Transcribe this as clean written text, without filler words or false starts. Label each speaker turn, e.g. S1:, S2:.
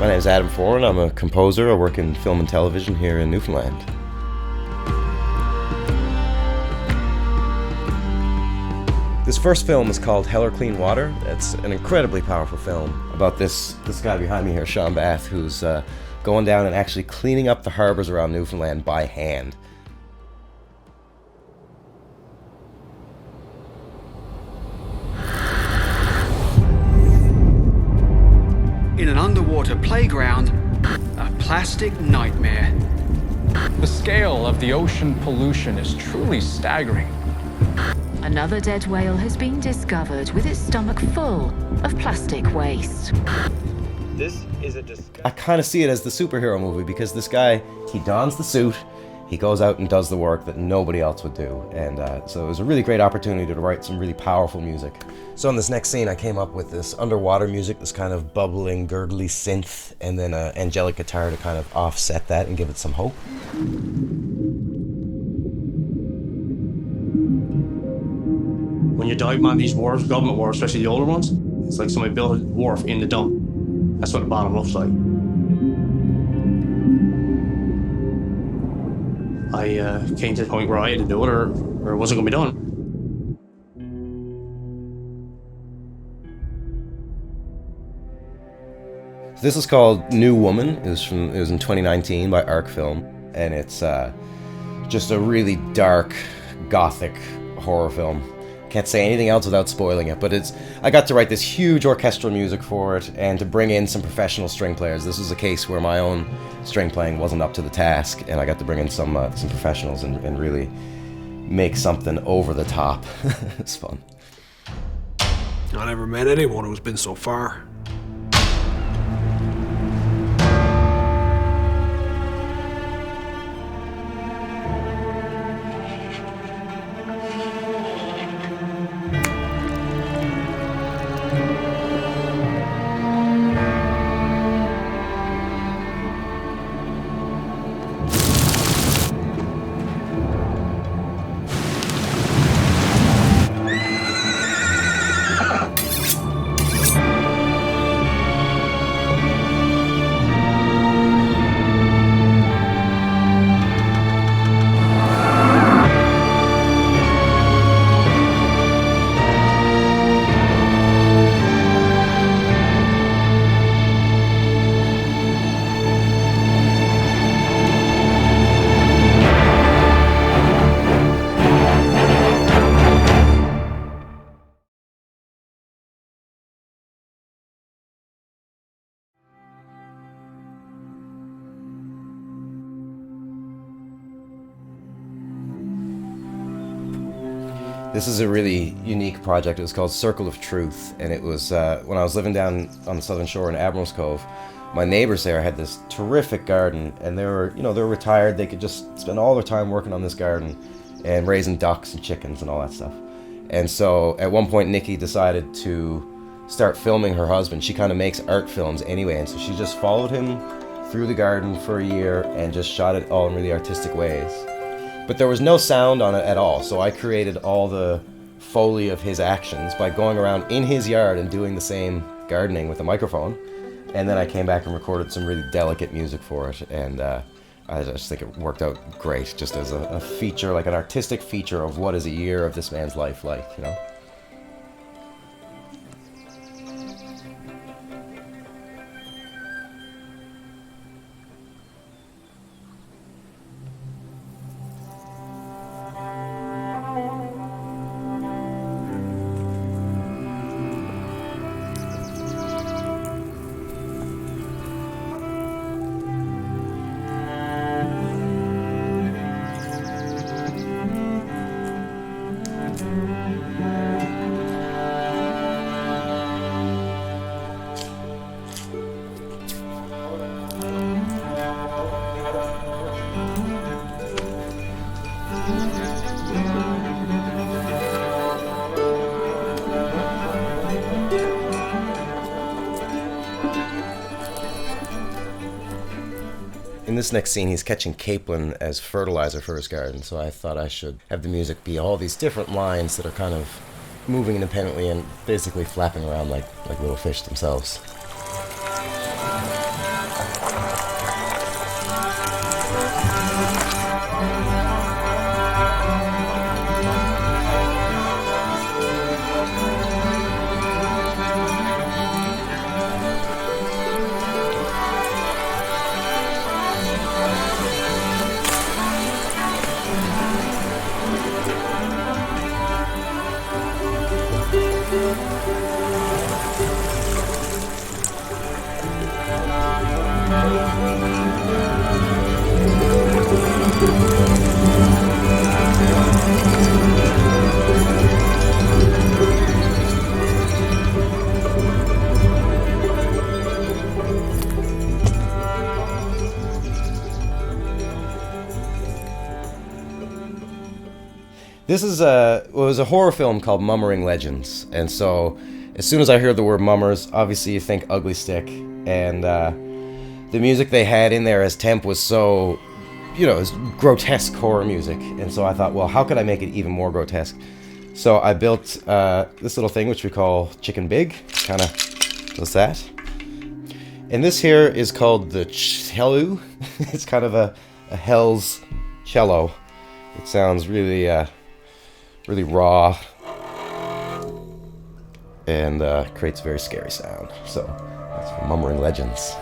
S1: My name is Adam Foran. I'm a composer. I work in film and television here in Newfoundland. This first film is called Hell or Clean Water. It's an incredibly powerful film about this guy behind me here, Sean Bath, who's going down and actually cleaning up the harbors around Newfoundland by hand.
S2: In an underwater playground, a plastic nightmare.
S3: The scale of the ocean pollution is truly staggering.
S4: Another dead whale has been discovered with its stomach full of plastic waste.
S1: I kind of see it as the superhero movie because this guy, he dons the suit, he goes out and does the work that nobody else would do. And so it was a really great opportunity to write some really powerful music. So in this next scene, I came up with this underwater music, this kind of bubbling, gurgly synth, and then an angelic guitar to kind of offset that and give it some hope.
S5: When you dive on these wharves, government wharves, especially the older ones, it's like somebody built a wharf in the dump. That's what the bottom looks like. I came to the point where I had to do it or it wasn't going to be done.
S1: This is called New Woman. It was in 2019 by Arc Film, and it's just a really dark, gothic horror film. Can't say anything else without spoiling it, but I got to write this huge orchestral music for it and to bring in some professional string players. This was a case where my own string playing wasn't up to the task, and I got to bring in some professionals and really make something over the top. It's fun.
S6: I never met anyone who's been so far.
S1: This is a really unique project. It was called Circle of Truth, and it was when I was living down on the southern shore in Admiral's Cove. My neighbors there had this terrific garden, and they were retired. They could just spend all their time working on this garden and raising ducks and chickens and all that stuff. And so at one point, Nikki decided to start filming her husband. She kind of makes art films anyway, and so she just followed him through the garden for a year and just shot it all in really artistic ways. But there was no sound on it at all, so I created all the Foley of his actions by going around in his yard and doing the same gardening with a microphone. And then I came back and recorded some really delicate music for it, and I just think it worked out great, just as a feature, like an artistic feature of what is a year of this man's life like, you know? In this next scene, he's catching capelin as fertilizer for his garden, so I thought I should have the music be all these different lines that are kind of moving independently and basically flapping around like little fish themselves. This is it was a horror film called Mummering Legends, and so as soon as I heard the word mummers, obviously you think Ugly Stick, and the music they had in there as temp was so, you know, it was grotesque horror music, and so I thought, well, how could I make it even more grotesque? So I built this little thing which we call Chicken Big, kind of does that. And this here is called the cello. It's kind of a hell's cello. It sounds really, really raw, and creates a very scary sound. So that's for Mummering Legends.